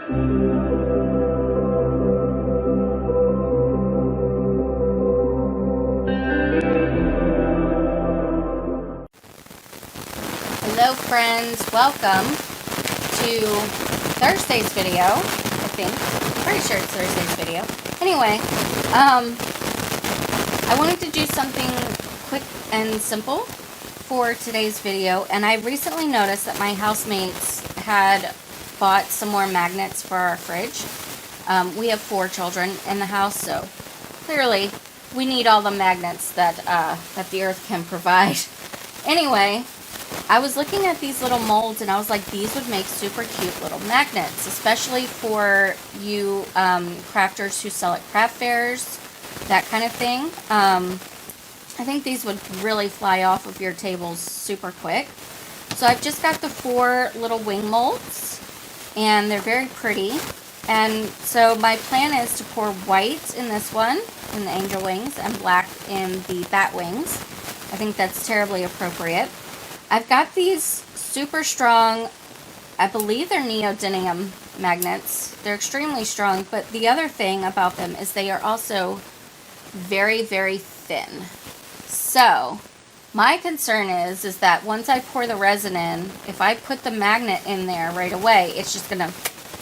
Hello friends, welcome to Thursday's video, I think. Pretty sure it's Thursday's video. Anyway, I wanted to do something quick and simple for today's video, and I recently noticed that my housemates had bought some more magnets for our fridge. We have 4 children in the house, so clearly we need all the magnets that the earth can provide. Anyway, I was looking at these little molds and I was like, these would make super cute little magnets, especially for you crafters who sell at craft fairs, that kind of thing. I think these would really fly off of your tables super quick. So I've just got the 4 little wing molds, and they're very pretty. And so my plan is to pour white in this one, in the angel wings, and black in the bat wings. I think that's terribly appropriate. I've got these super strong, I believe they're neodymium magnets. They're extremely strong, but the other thing about them is they are also very, very thin. So my concern is that once I pour the resin in, if I put the magnet in there right away, it's just going to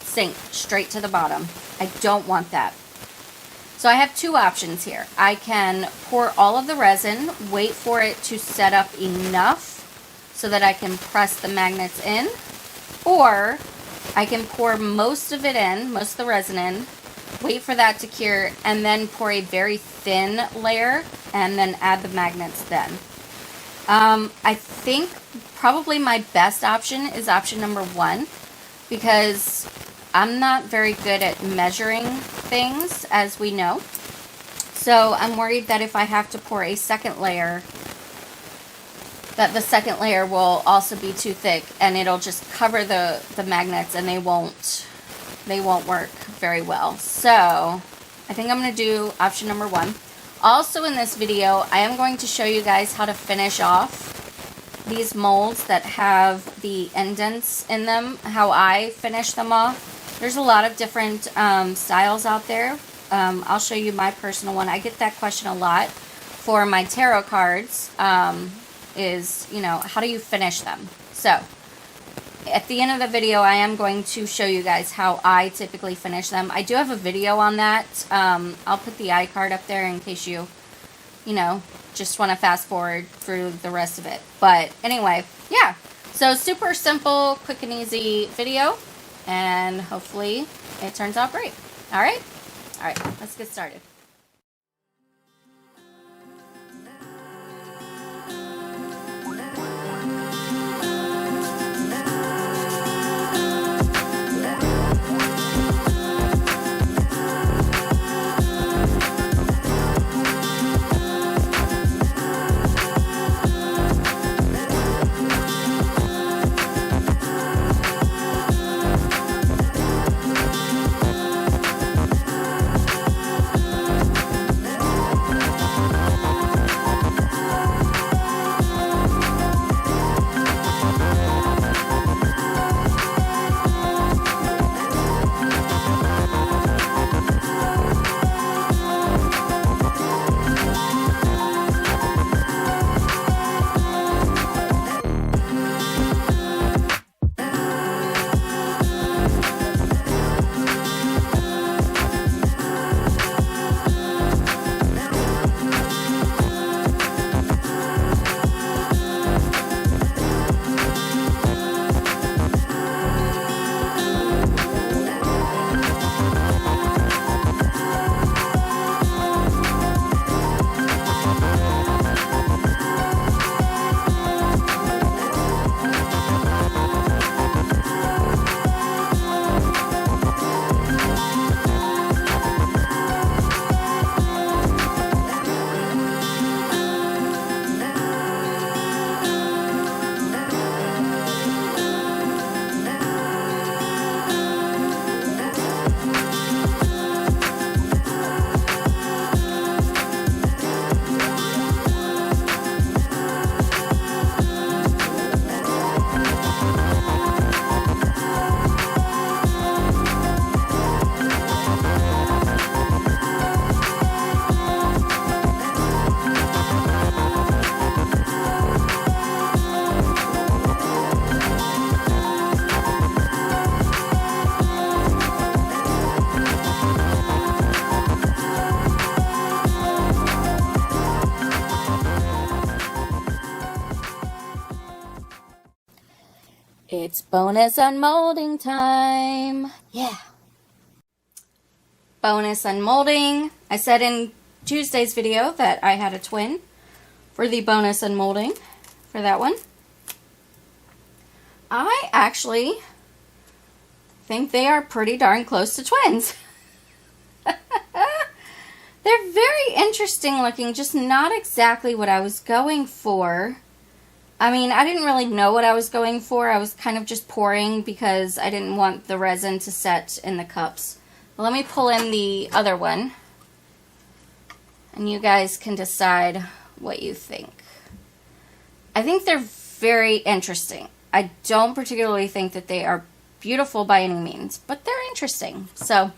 sink straight to the bottom. I don't want that. So I have 2 options here. I can pour all of the resin, wait for it to set up enough so that I can press the magnets in, or I can pour most of it in, most of the resin in, wait for that to cure, and then pour a very thin layer, and then add the magnets then. I think probably my best option is option number 1, because I'm not very good at measuring things, as we know. So I'm worried that if I have to pour a second layer, that the second layer will also be too thick and it'll just cover the magnets and they won't work very well. So I think I'm going to do option number 1. Also in this video, I am going to show you guys how to finish off these molds that have the indents in them, how I finish them off. There's a lot of different styles out there. I'll show you my personal one. I get that question a lot for my tarot cards. Is, you know, how do you finish them? So at the end of the video, I am going to show you guys how I typically finish them. I do have a video on that. I'll put the iCard up there in case you know, just want to fast forward through the rest of it. But anyway, yeah. So super simple, quick and easy video, and hopefully it turns out great. All right, let's get started. bonus unmolding time. Yeah. Bonus unmolding. I said in Tuesday's video that I had a twin for the bonus unmolding for that one. I actually think they are pretty darn close to twins. They're very interesting looking, just not exactly what I was going for. I mean, I didn't really know what I was going for. I was kind of just pouring because I didn't want the resin to set in the cups. But let me pull in the other one, and you guys can decide what you think. I think they're very interesting. I don't particularly think that they are beautiful by any means, but they're interesting. So,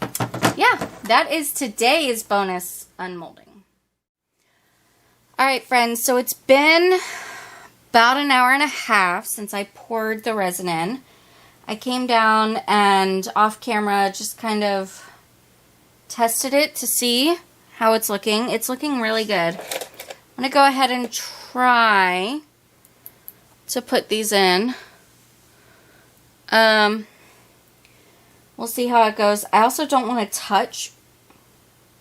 yeah, that is today's bonus unmolding. Alright, friends, so it's been about an hour and a half since I poured the resin in. I came down and off camera just kind of tested it to see how it's looking. It's looking really good. I'm going to go ahead and try to put these in. We'll see how it goes. I also don't want to touch.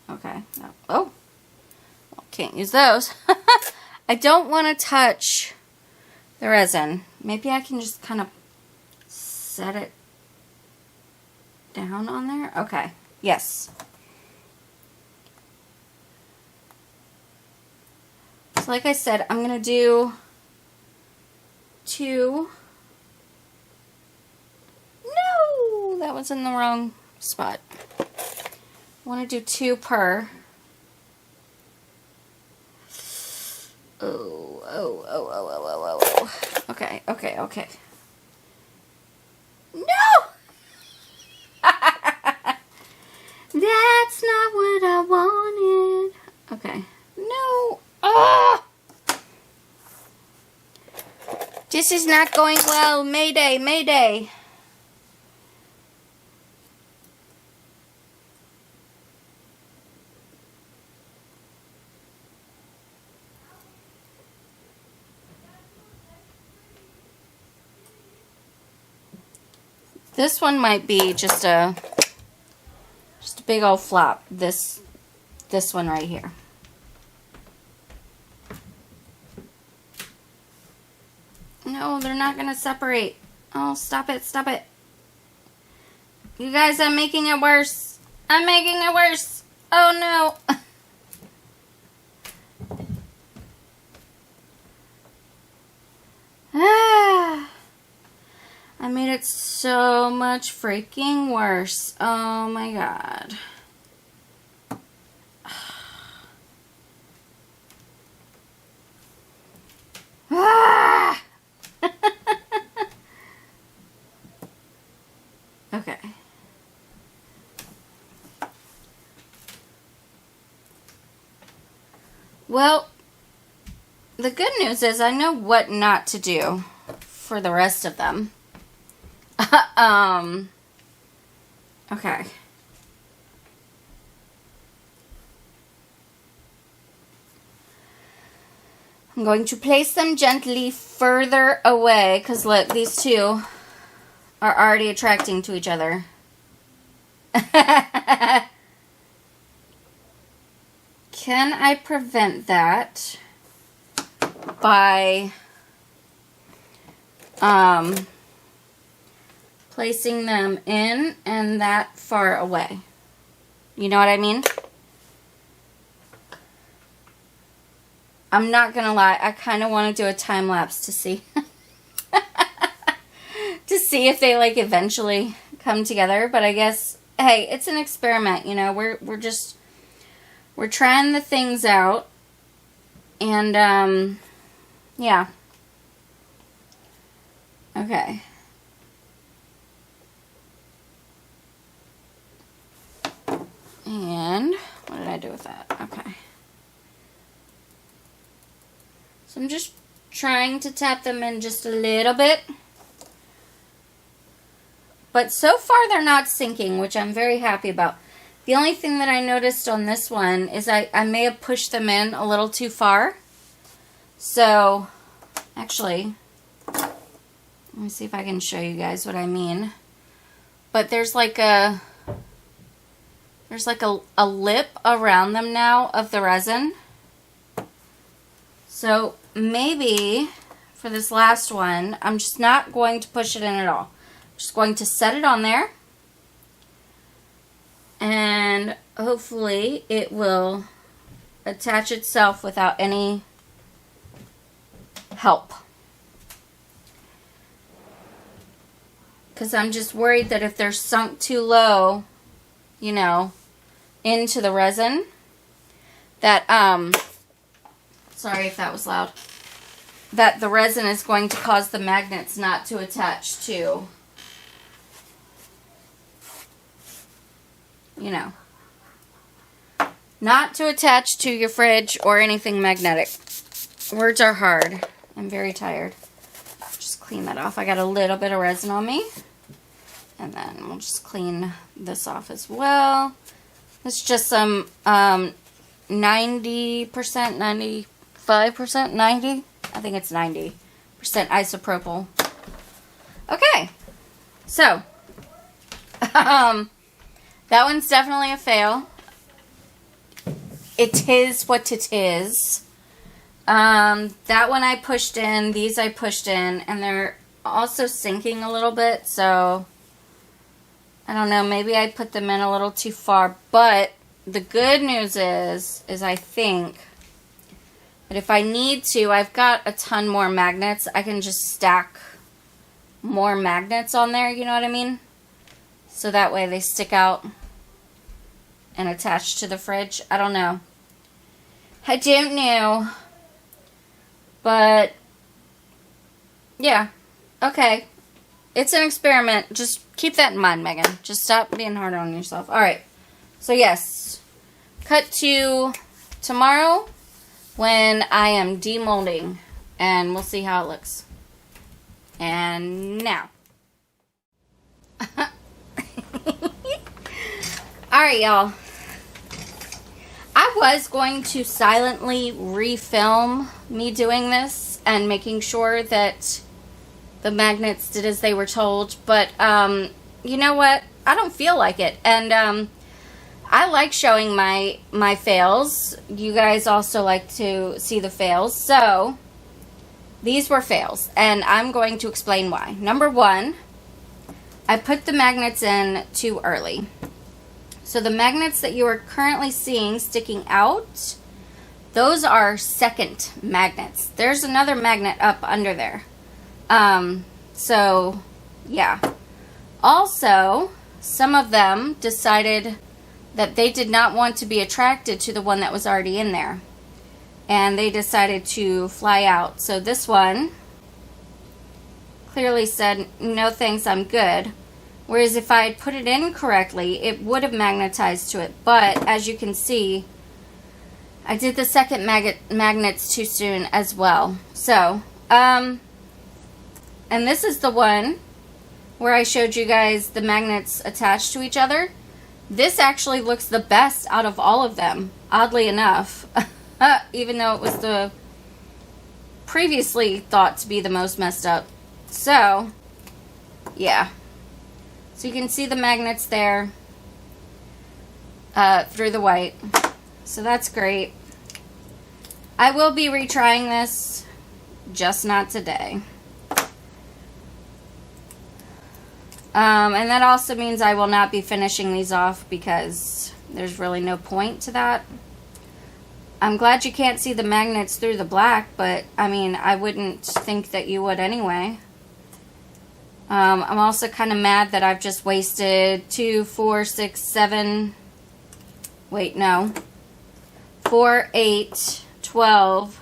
Okay. No. Oh. Well, can't use those. I don't want to touch the resin. Maybe I can just kind of set it down on there. Okay. Yes. So like I said, I'm going to do 2. No! That was in the wrong spot. I want to do 2 per. Oh. Okay. No! That's not what I wanted. Okay. No. Ah! This is not going well. Mayday, mayday. This one might be just a big old flop. This one right here. No, they're not going to separate. Oh, stop it, stop it. You guys, I'm making it worse. I'm making it worse. Oh no. I made it so much freaking worse. Oh my god. Okay. Well, the good news is I know what not to do for the rest of them. Okay. I'm going to place them gently further away, because look, these two are already attracting to each other. Can I prevent that by placing them in and that far away? You know what I mean? I'm not gonna lie, I kind of want to do a time lapse to see to see if they like eventually come together, but I guess, hey, it's an experiment, you know. We're trying the things out, and yeah. Okay. And what did I do with that? Okay. So I'm just trying to tap them in just a little bit. But so far they're not sinking, which I'm very happy about. The only thing that I noticed on this one is I may have pushed them in a little too far. So, actually, Let me see if I can show you guys what I mean. But there's like a lip around them now of the resin. So maybe for this last one, I'm just not going to push it in at all. I'm just going to set it on there. And hopefully it will attach itself without any help. Because I'm just worried that if they're sunk too low, you know, into the resin, that, sorry if that was loud, that the resin is going to cause the magnets not to attach to, you know, not to attach to your fridge or anything magnetic. Words are hard. I'm very tired. Just clean that off. I got a little bit of resin on me. And then we'll just clean this off as well. It's just some 90%, 95%, 90? I think it's 90% isopropyl. Okay. So, that one's definitely a fail. It is what it is. That one I pushed in, these I pushed in, and they're also sinking a little bit, so I don't know, maybe I put them in a little too far, but the good news is I think that if I need to, I've got a ton more magnets. I can just stack more magnets on there, you know what I mean? So that way they stick out and attach to the fridge. I don't know. I don't know. But, yeah. Okay. It's an experiment. Just keep that in mind, Megan. Just stop being hard on yourself. Alright. So, yes. Cut to tomorrow when I am demolding. And we'll see how it looks. And now. Alright, y'all. I was going to silently refilm me doing this and making sure that the magnets did as they were told, but you know what? I don't feel like it, and I like showing my fails. You guys also like to see the fails, so these were fails, and I'm going to explain why. Number one, I put the magnets in too early. So the magnets that you are currently seeing sticking out, those are second magnets. There's another magnet up under there. So, yeah. Also, some of them decided that they did not want to be attracted to the one that was already in there. And they decided to fly out. So this one clearly said, no thanks, I'm good. Whereas if I had put it in correctly, it would have magnetized to it. But, as you can see, I did the second magnets too soon as well. So, and this is the one where I showed you guys the magnets attached to each other. This actually looks the best out of all of them, oddly enough. Even though it was the previously thought to be the most messed up. So, yeah. So you can see the magnets there through the white. So that's great. I will be retrying this, just not today. And that also means I will not be finishing these off because there's really no point to that. I'm glad you can't see the magnets through the black, but I mean, I wouldn't think that you would anyway. I'm also kind of mad that I've just wasted 2, 4, 6, 7, wait, no, 4, 8, 12,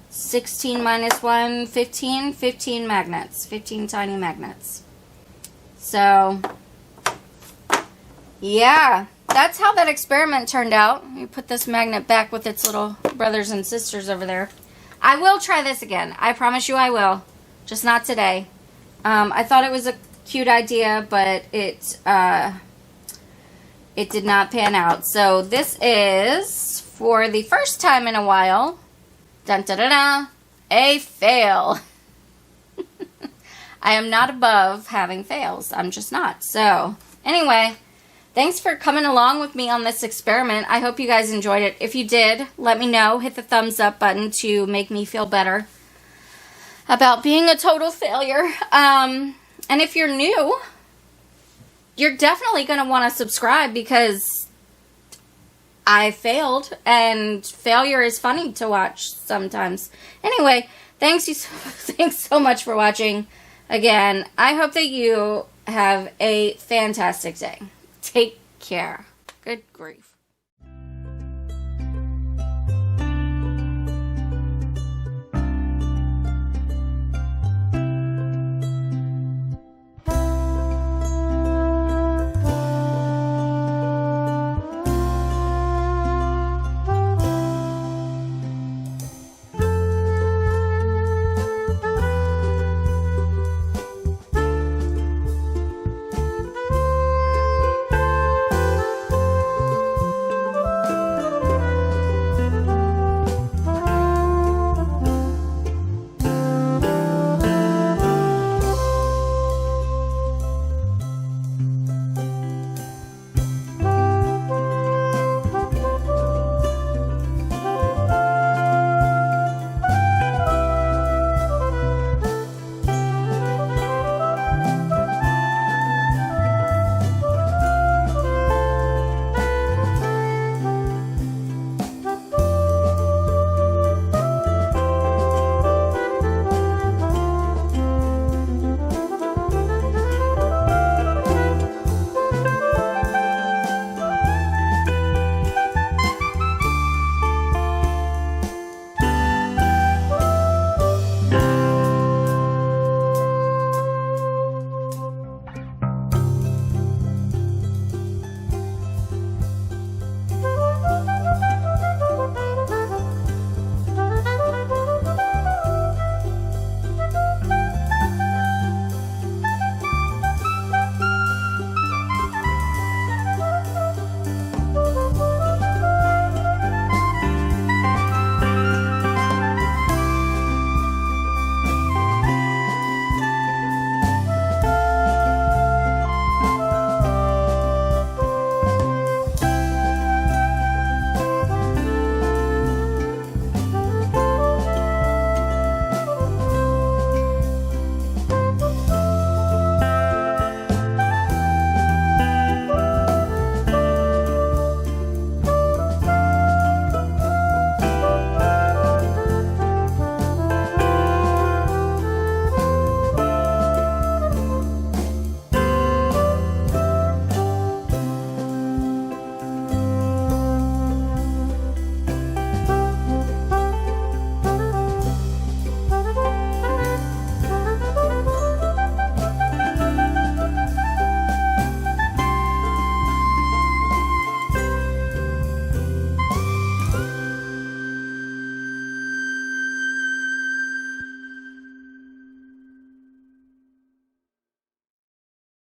16 minus 1, 15 magnets, 15 tiny magnets. So, yeah, that's how that experiment turned out. You put this magnet back with its little brothers and sisters over there. I will try this again. I promise you I will. Just not today. I thought it was a cute idea, but it did not pan out. So this is, for the first time in a while, dun da da da, a fail. I am not above having fails. I'm just not. So, anyway, thanks for coming along with me on this experiment. I hope you guys enjoyed it. If you did, let me know. Hit the thumbs up button to make me feel better about being a total failure. And if you're new, you're definitely going to want to subscribe because I failed, and failure is funny to watch sometimes. Anyway, thanks so much for watching. Again, I hope that you have a fantastic day. Take care. Good grief.